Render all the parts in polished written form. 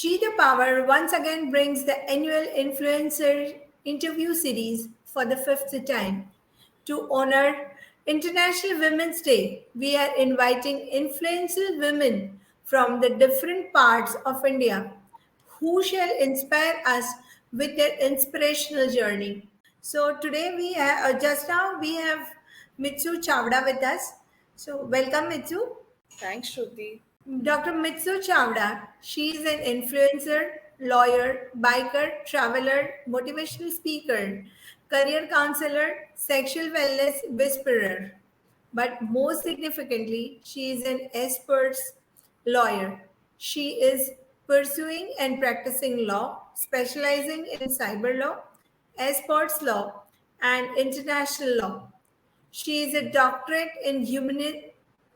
She the Power once again brings the annual influencer interview series for the fifth time. To honor International Women's Day, we are inviting influential women from the different parts of India who shall inspire us with their inspirational journey. So today just now we have Mitsu Chavda with us. So welcome Mitsu. Thanks, Shruti. Dr. Mitsu Chavda, she is an influencer, lawyer, biker, traveler, motivational speaker, career counselor, sexual wellness whisperer. But most significantly, she is an experts lawyer. She is pursuing and practicing law, specializing in cyber law, experts law, and international law. She is a doctorate in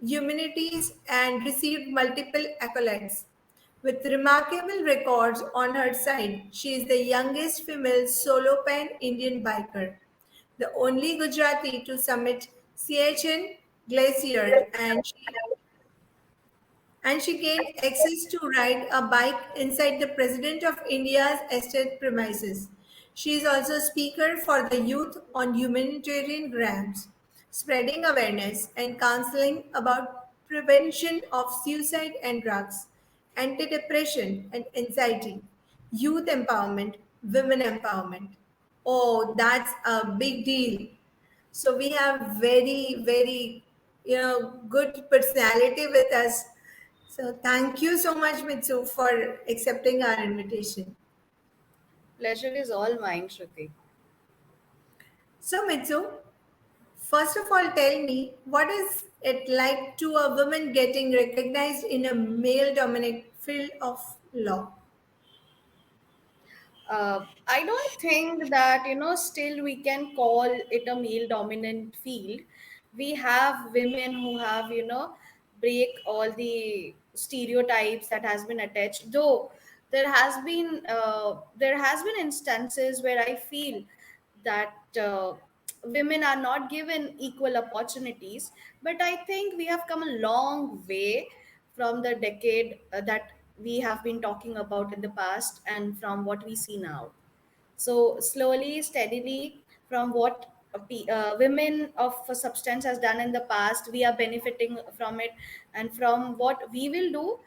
humanities and received multiple accolades. With remarkable records on her side, she is the youngest female solo pan Indian biker, the only Gujarati to summit Siachen Glacier, and she gained access to ride a bike inside the President of India's estate premises. She is also speaker for the youth on humanitarian grants, spreading awareness and counseling about prevention of suicide and drugs, anti-depression and anxiety, youth empowerment, women empowerment. Oh, that's a big deal. So we have very, good personality with us. So thank you so much, Mitsu, for accepting our invitation. Pleasure is all mine, Shruti. So Mitsu, first of all, tell me what is it like to a woman getting recognized in a male-dominated field of law? I don't think that, still we can call it a male dominant field. We have women who have, break all the stereotypes that has been attached. Though there has been instances where I feel that women are not given equal opportunities, but I think we have come a long way from the decade that we have been talking about in the past and from what we see now. So slowly, steadily, from what women of substance has done in the past, we are benefiting from it, and from what we will do,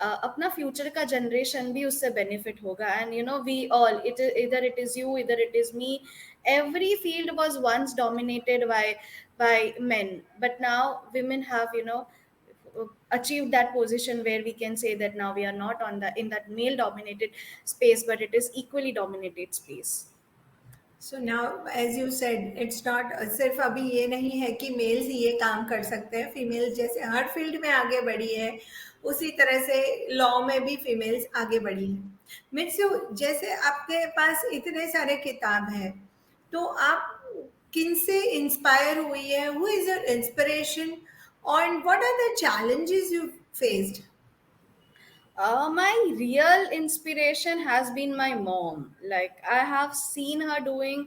अपना future का generation भी उससे benefit होगा. And we all it इधर it is you, इधर it is me. Every field was once dominated by men, but now women have achieved that position where we can say that now we are not on the in that male dominated space, but it is equally dominated space. So now as you said it's not सिर्फ अभी ये नहीं है कि mails ही ये काम कर सकते हैं. फीमेल्स जैसे हर फील्ड में आगे बढ़ी है, उसी तरह से लॉ में भी फीमेल्स आगे बढ़ी हैं. मित्सु, जैसे आपके पास इतने सारे किताब हैं, तो आप किन से इंस्पायर हुई है? हु इज योर इंस्पिरेशन और what are the challenges you faced? My real inspiration has been my mom. Like, I have seen her doing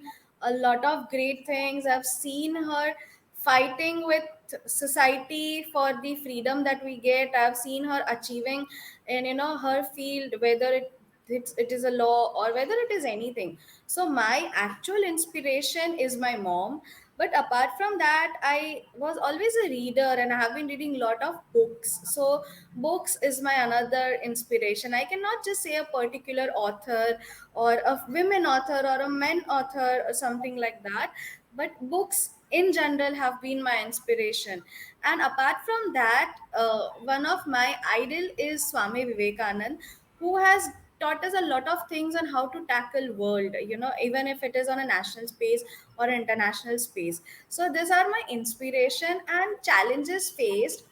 a lot of great things. I've seen her fighting with society for the freedom that we get. I've seen her achieving in her field, whether it is a law or whether it is anything. So my actual inspiration is my mom. But apart from that, I was always a reader and I have been reading a lot of books. So books is my another inspiration. I cannot just say a particular author or a women author or a men author or something like that, but books in general have been my inspiration. And apart from that, one of my idol is Swami Vivekanand, who has taught us a lot of things on how to tackle world, even if it is on a national space or international space. So these are my inspiration. And challenges faced,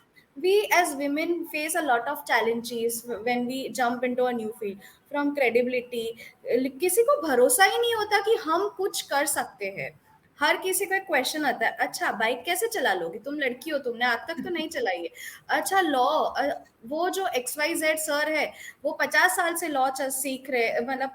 we as women face a lot of challenges when we jump into a new field. From credibility, किसी को भरोसा ही नहीं होता कि हम कुछ कर सकते हैं. हर किसी का क्वेश्चन आता है, अच्छा बाइक कैसे चला लोगी, तुम लड़की हो, तुमने आज तक तो नहीं चलाई है. अच्छा लॉ, वो जो XYZ सर है, वो 50 साल से लॉ सीख रहे, मतलब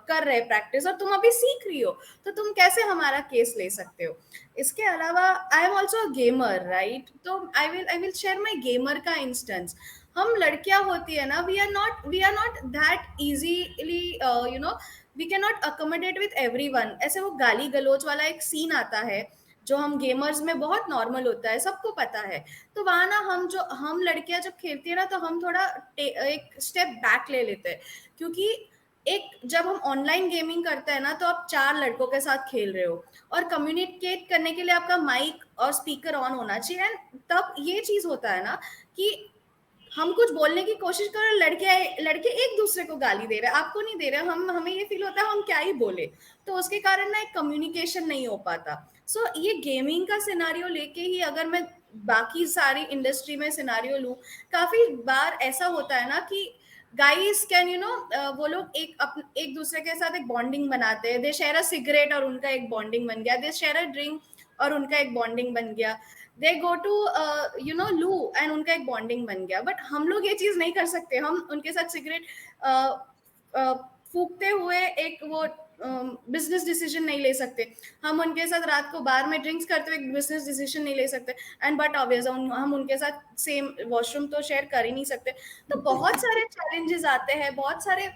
कर रहे प्रैक्टिस, और तुम अभी सीख रही हो, तो तुम कैसे हमारा केस ले सकते हो. इसके अलावा I am also gamer, right. तो I will share my gamer का इंस्टेंस. हम लड़कियां होती है ना, we are not that easily, you know, we can not accommodate with everyone. ऐसे वो गाली गलोच वाला एक सीन आता है जो हम गेमर्स में बहुत नॉर्मल होता है, सबको पता है। तो वहां ना हम लड़कियां जब खेलती है ना, तो हम थोड़ा एक स्टेप बैक ले लेते हैं, क्योंकि एक जब हम ऑनलाइन गेमिंग करते हैं ना, तो आप चार लड़कों के साथ खेल रहे हो, और कम्युनिकेट करने के लिए आपका माइक और स्पीकर ऑन होना चाहिए। एंड तब ये चीज होता है ना कि हम कुछ बोलने की कोशिश कर रहे, लड़के लड़के एक दूसरे को गाली दे रहे हैं, आपको नहीं दे रहे, हम हमें ये फील होता है हम क्या ही बोले। तो उसके कारण ना एक कम्युनिकेशन नहीं हो पाता। सो ये गेमिंग का सिनारियो लेके ही अगर मैं बाकी सारी इंडस्ट्री में सिनारियो लूं, काफी बार ऐसा होता है ना कि गाइस कैन, यू नो, वो लोग एक दूसरे के साथ एक बॉन्डिंग बनाते हैं, दे शेयर अ सिगरेट और उनका एक बॉन्डिंग बन गया, दे शेयर अ ड्रिंक और उनका एक बॉन्डिंग बन गया, दे गो टू, यू नो, लू एंड उनका एक बॉन्डिंग बन गया। बट हम लोग ये चीज नहीं कर सकते, हम उनके साथ सिगरेट फूकते हुए एक वो बिजनेस डिसीजन नहीं ले सकते, हम उनके साथ रात को बार में ड्रिंक्स करते हुए बिजनेस डिसीजन नहीं ले सकते। एंड बट ऑब्वियस हम उनके साथ सेम वॉशरूम तो शेयर कर ही नहीं सकते। तो बहुत सारे चैलेंजेस आते हैं, बहुत सारे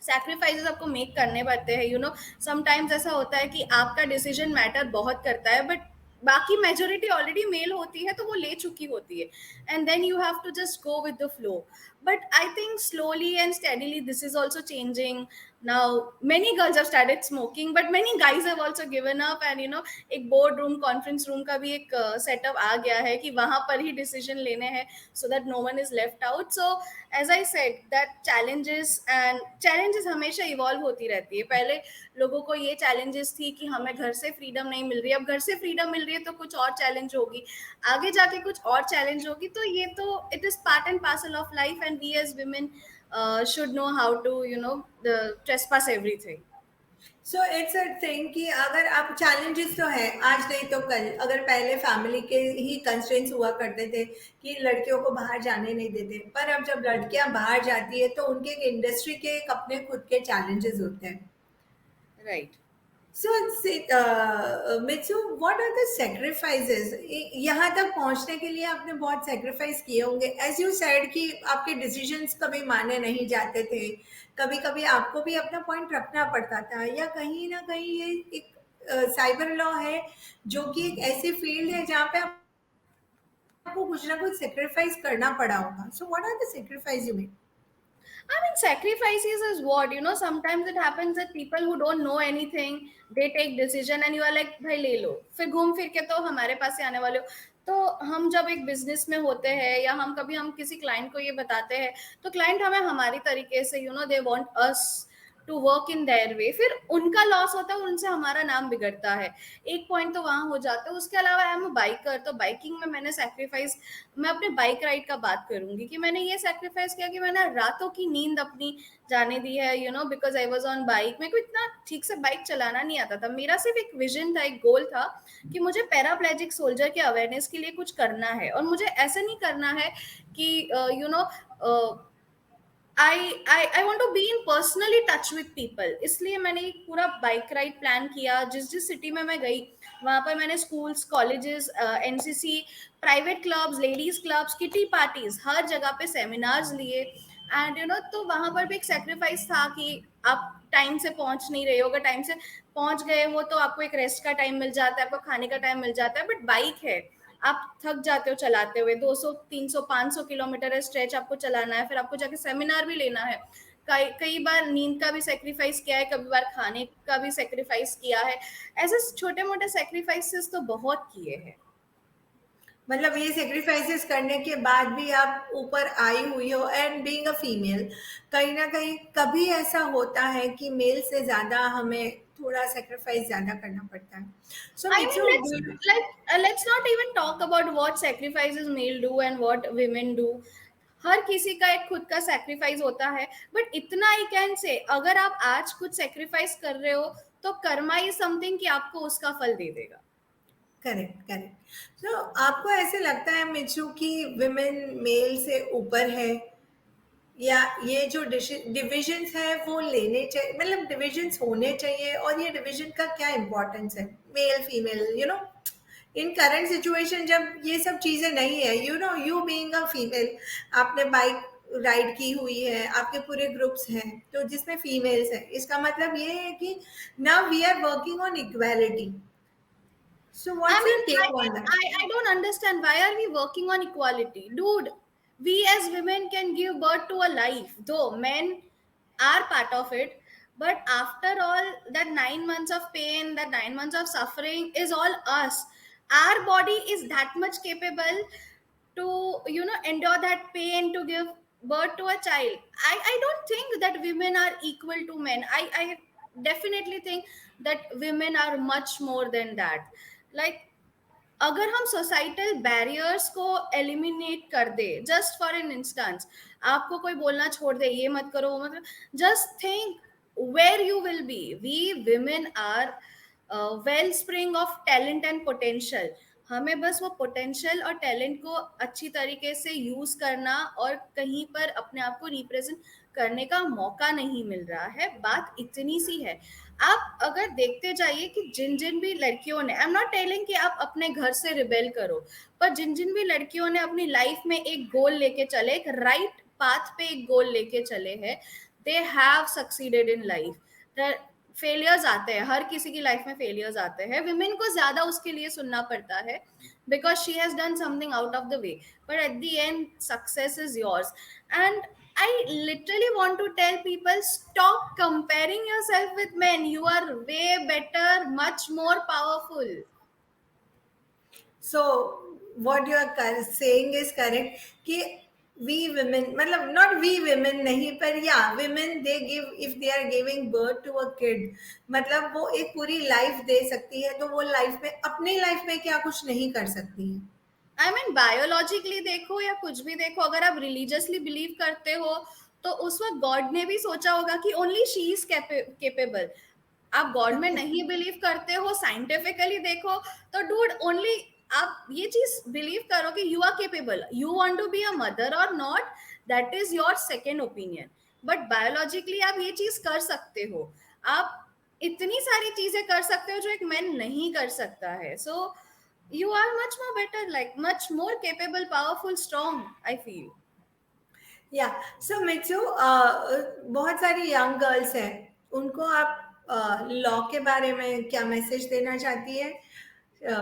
सैक्रिफाइसेस आपको मेक करने पड़ते हैं, यू नो। समटाइम्स ऐसा होता है कि आपका डिसीजन मैटर बहुत करता है, बट बाकी मेजोरिटी ऑलरेडी मेल होती है, तो वो ले चुकी होती है, and then you have to just go with the flow. But I think slowly and steadily this is also changing. Now many girls have started smoking, but many guys have also given up, and you know, एक board room conference room का भी एक setup आ गया है कि वहां पर ही decision लेने हैं, so that no one is left out. So as I said that challenges हमेशा इवॉल्व होती रहती है। पहले लोगों को ये चैलेंजेस थी कि हमें घर से फ्रीडम नहीं मिल रही है, अब घर से फ्रीडम मिल रही है तो कुछ और चैलेंज होगी, आगे जाके कुछ और चैलेंज होगी। तो ये तो it is part and parcel of life, and we as women should know how to, you know, the trespass everything. So it's a thing कि अगर आप चैलेंजेस तो है आज नहीं तो कल, अगर पहले फैमिली के ही कंस्ट्रेंट्स हुआ करते थे कि लड़कियों को बाहर जाने नहीं देते, पर अब जब लड़कियां बाहर जाती है तो उनके इंडस्ट्री के एक अपने खुद के चैलेंजेस होते हैं। Right. So Mitsu, what are the sacrifices? यहाँ तक पहुँचने के लिए आपने बहुत सैक्रिफाइस किए होंगे, एज यू सेड कि आपके डिसीजंस कभी माने नहीं जाते थे, कभी कभी आपको भी अपना पॉइंट रखना पड़ता था, या कहीं ना कहीं ये एक साइबर लॉ है जो कि एक ऐसी फील्ड है जहाँ पे आपको कुछ ना कुछ सेक्रीफाइस करना पड़ा होगा। So what are the sacrifice you made? I mean, sacrifices is what, you know, sometimes it happens that people who don't know anything, they take decision and you are like, भाई ले लो, फिर घूम फिर के तो हमारे पास ही आने वाले हो। तो हम जब एक बिजनेस में होते हैं, या हम किसी क्लाइंट को ये बताते हैं, तो क्लाइंट हमें हमारी तरीके से, you know, they want us to work in their way, फिर उनका लॉस होता है, उनसे हमारा नाम बिगड़ता है। एक पॉइंट तो वहां हो जाता है। उसके अलावा आई एम अ बाइकर, तो बाइकिंग में मैंने सेक्रीफाइस, मैं अपने बाइक राइड का बात करूंगी कि मैंने ये सेक्रीफाइस किया कि मैंने रातों की नींद अपनी जाने दी है, you know, because I was on bike. मेरे को इतना ठीक से बाइक चलाना नहीं आता था, मेरा सिर्फ एक विजन था, एक गोल था कि मुझे पैराप्लेजिक सोल्जर के अवेयरनेस के लिए कुछ करना है, और मुझे ऐसे नहीं करना है कि, you know, I want to be in personally touch with people. इसलिए मैंने एक पूरा बाइक राइड प्लान किया। जिस जिस सिटी में मैं गई, वहां पर मैंने schools, colleges, NCC, private clubs, ladies clubs, kitty parties, हर जगह पे सेमिनार्स लिए। एंड यू नो, तो वहां पर भी एक सेक्रीफाइस था कि आप टाइम से पहुंच नहीं रहे हो, अगर टाइम से पहुंच गए हो तो आपको एक रेस्ट का टाइम मिल जाता है, आपको खाने का टाइम मिल जाता है। बट बाइक है, आप थक जाते हो चलाते हुए, 200 300 500 किलोमीटर है स्ट्रेच आपको चलाना है, फिर आपको जाके सेमिनार भी लेना है। कई कई बार नींद का भी सेक्रीफाइस किया है, कभी बार खाने का भी सेक्रीफाइस किया है। ऐसे छोटे मोटे सेक्रीफाइसेस तो बहुत किए हैं। मतलब ये सेक्रीफाइसेस करने के बाद भी आप ऊपर आई हुई हो, एंड बीइंग अ फीमेल कहीं ना कहीं कभी ऐसा होता है कि मेल से ज्यादा हमें थोड़ा सेक्रीफाइस ज्यादा करना पड़ता है। सो I mean, मित्सु, let's not even talk about what sacrifices male do and what women do. हर किसी का एक खुद का सेक्रीफाइस होता है, बट इतना ही कैन से, अगर आप आज कुछ सेक्रीफाइस कर रहे हो, तो कर्मा इज समथिंग कि आपको उसका फल दे देगा। Correct correct. सो आपको ऐसे लगता है मित्सु कि विमेन मेल से ऊपर है, या ये जो डिविजन्स है वो लेने चाहिए, मतलब डिविजन्स होने चाहिए, और ये डिवीजन का क्या इम्पोर्टेंस है, male female, you know, in current situation जब ये सब चीजें नहीं है, you know, you being a female, आपने बाइक राइड की हुई है, आपके पूरे ग्रुप्स हैं तो जिसमें फीमेल्स हैं, इसका मतलब ये है कि now we are working on equality. So I what's your mean, take on that? I don't understand why are we working on equality, dude. We as women can give birth to a life, though men are part of it. But after all, that 9 months of pain, that 9 months of suffering is all us. Our body is that much capable to, endure that pain to give birth to a child. I don't think that women are equal to men. I definitely think that women are much more than that. Like, अगर हम societal barriers को eliminate कर दे, just for an instance, आपको कोई बोलना छोड़ दे ये मत करो वो मत, just think where you will be. We women are well spring of talent and potential. हमें बस वो पोटेंशियल और टैलेंट को अच्छी तरीके से यूज करना और कहीं पर अपने आप को रिप्रेजेंट करने का मौका नहीं मिल रहा है. बात इतनी सी है. आप अगर देखते जाइए कि जिन जिन भी लड़कियों ने, आई एम नॉट टेलिंग कि आप अपने घर से रिबेल करो, पर जिन जिन भी लड़कियों ने अपनी लाइफ में एक गोल लेके चले, एक राइट पाथ पे एक गोल लेके चले हैं, they have succeeded in life. Failures आते हैं, हर किसी की लाइफ में फेलियर्स आते हैं. विमेन को ज्यादा उसके लिए सुनना पड़ता है because she has done something out of the way, but at the end success is yours. And I literally want to tell people, stop comparing yourself with men. You are way better, much more powerful. So what you are saying is correct कि we women, मतलब not we women नहीं, पर या women they give, if they are giving birth to a kid, मतलब वो एक पूरी life दे सकती है, तो वो लाइफ में, अपनी लाइफ में क्या कुछ नहीं कर सकती है? आई मीन बायोलॉजिकली देखो या कुछ भी देखो, अगर आप रिलीजियसली बिलीव करते हो तो उस वक्त गॉड ने भी सोचा होगा कि ओनली शी इज केपेबल. आप गॉड में नहीं बिलीव करते हो, साइंटिफिकली देखो, तो डूड ओनली आप ये चीज बिलीव करो कि you are capable, you want to be a mother और not, that is your second opinion. But biologically आप ये चीज कर सकते हो. आप इतनी सारी चीजें कर सकते हो जो एक मैन नहीं कर सकता है. सो you are much more better, like much more capable, powerful, strong, I feel. या सो मित्सु, बहुत सारी यंग गर्ल्स हैं, उनको आप लॉ के बारे में क्या मैसेज देना चाहती है,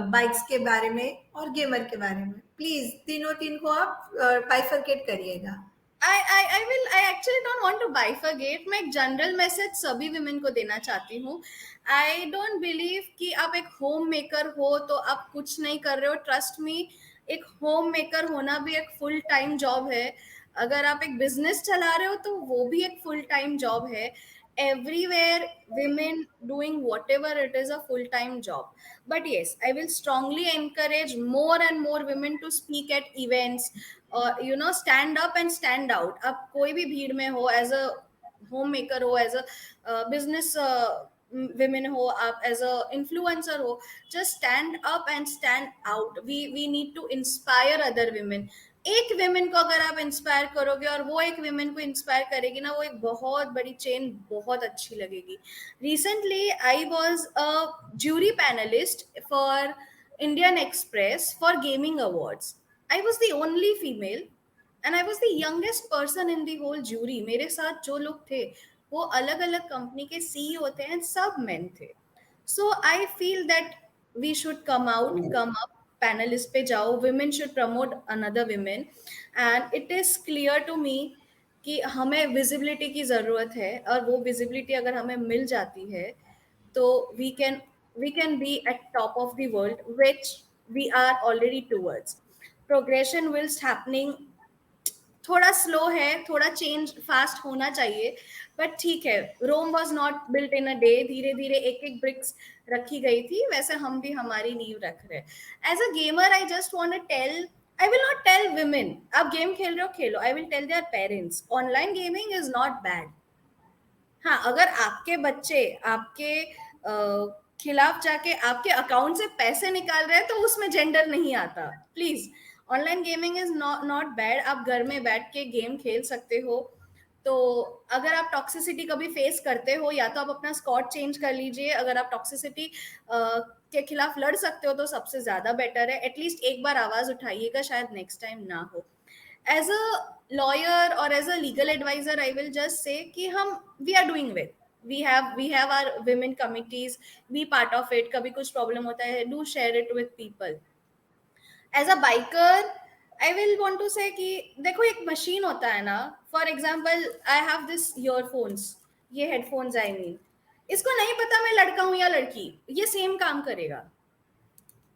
बाइक्स के बारे में और गेमर के बारे में? प्लीज तीनों तीन को आप बाइफरकेट करिएगा. I actually don't want to bifurcate. मैं एक जनरल मैसेज सभी विमेन को देना चाहती हूँ. आई डोंट बिलीव कि आप एक होम मेकर हो तो आप कुछ नहीं कर रहे हो. ट्रस्ट मी, एक होम मेकर होना भी एक फुल टाइम जॉब है. अगर आप एक बिजनेस चला रहे हो तो वो भी एक फुल टाइम जॉब है. Everywhere women doing whatever it is a full time job. But yes, I will strongly encourage more and more women to speak at events, stand up and stand out. आप कोई भी भीड़ में हो, as a homemaker हो, as a business women हो, आप as a influencer हो, just stand up and stand out. We need to inspire other women. एक विमेन को अगर आप इंस्पायर करोगे और वो एक विमेन को इंस्पायर करेगी ना, वो एक बहुत बड़ी चेन, बहुत अच्छी लगेगी. Recently I was a jury panelist for Indian Express for gaming awards. I was the only female and I was the youngest person in the whole jury. मेरे साथ जो लोग थे वो अलग अलग कंपनी के सीईओ थे एंड सब मेन थे. So I feel that we should come out, come up, panelist पे जाओ. Women should promote another women. And it is clear to me कि हमें विजिबिलिटी की ज़रूरत है, और वो विजिबिलिटी अगर हमें मिल जाती है तो we can be at top of the world, which we are already towards. Progression wills happening. थोड़ा स्लो है, थोड़ा चेंज फास्ट होना चाहिए, बट ठीक है. Rome was not built in a day. धीरे धीरे एक एक ब्रिक्स रखी गई थी, वैसे हम भी हमारी नींव रख रहे. As a gamer I just want to tell, I will not tell women आप गेम खेल रहे हो खेलो. I will tell their parents online gaming is not bad. हाँ, अगर आपके बच्चे आपके खिलाफ जाके आपके अकाउंट से पैसे निकाल रहे हैं तो उसमें जेंडर नहीं आता. Please, online gaming is not bad. आप घर में बैठ के गेम खेल सकते हो. तो अगर आप टॉक्सिसिटी कभी फेस करते हो, या तो आप अपना स्कॉट चेंज कर लीजिए। अगर आप टॉक्सिसिटी के खिलाफ लड़ सकते हो तो सबसे ज्यादा बेटर है, एटलीस्ट एक बार आवाज उठाइएगा, शायद नेक्स्ट टाइम ना हो। एज अ लॉयर और as a legal advisor I will just say कि हम we are doing well, we have our women committees, be part of it। कभी कुछ प्रॉब्लम होता है, do share it with people. As a biker I will want to say कि देखो, एक machine होता है ना, for example I have this earphones, ये हेडफोन्स आई मीन, इसको नहीं पता मैं लड़का हूं या लड़की, ये सेम काम करेगा।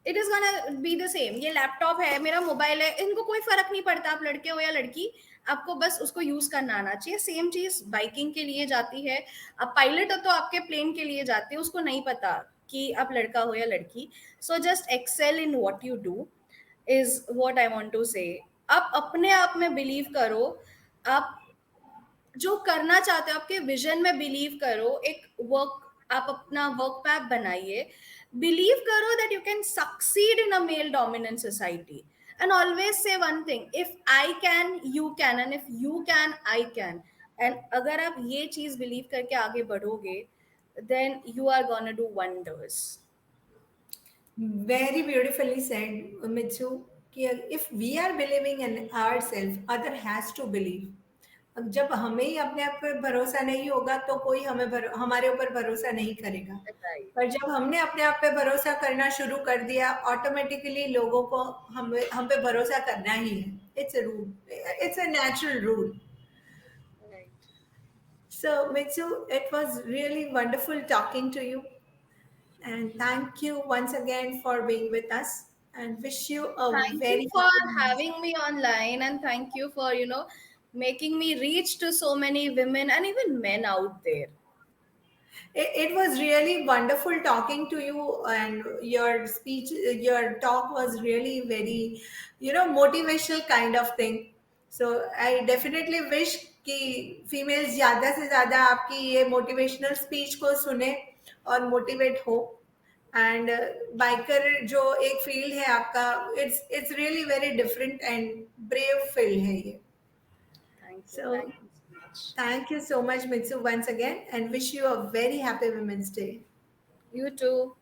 It is gonna be the same. ये लैपटॉप है, मेरा मोबाइल है, इनको कोई फर्क नहीं पड़ता आप लड़के हो या लड़की, आपको बस उसको यूज करना आना चाहिए। सेम चीज बाइकिंग के लिए जाती है। आप पायलट हो तो आपके प्लेन के लिए जाते हो, उसको नहीं पता कि आप लड़का हो या लड़की। So just excel in what you do is what I want to say. आप अपने आप में बिलीव करो, आप जो करना चाहते हो, आपके विजन में बिलीव करो, एक वर्क, आप अपना वर्क पैप बनाइए, बिलीव करो that you can succeed in a male dominant society. And always say one thing, if I can you can, and if you can I can. And अगर आप ये चीज बिलीव करके आगे बढ़ोगे, then you are gonna do wonders. Very beautifully said, Mitsu. कि if we are believing in ourselves, other has to believe. अब जब हमें ही अपने आप पे भरोसा नहीं होगा तो कोई हमारे ऊपर भरोसा नहीं करेगा। राइट। पर जब हमने अपने आप पे भरोसा करना शुरू कर दिया, ऑटोमेटिकली लोगों को हम पे भरोसा करना ही है। It's a rule, it's a natural rule. Right. So, Mitsu, it was really wonderful talking to you. And thank you once again for being with us and wish you a Thank you very for happy. having me online, and thank you for, making me reach to so many women and even men out there. It was really wonderful talking to you, and your speech, your talk was really very, motivational kind of thing. So I definitely wish कि females ज़्यादा से ज़्यादा आपकी ये motivational speech को सुने और motivate हो। एंड बाइकर जो एक फील्ड है आपका, it's really very different and brave field है ये। Thank you. So Thank you so much. thank you so much, Mitsu, once again, and wish you a very happy Women's Day. You too.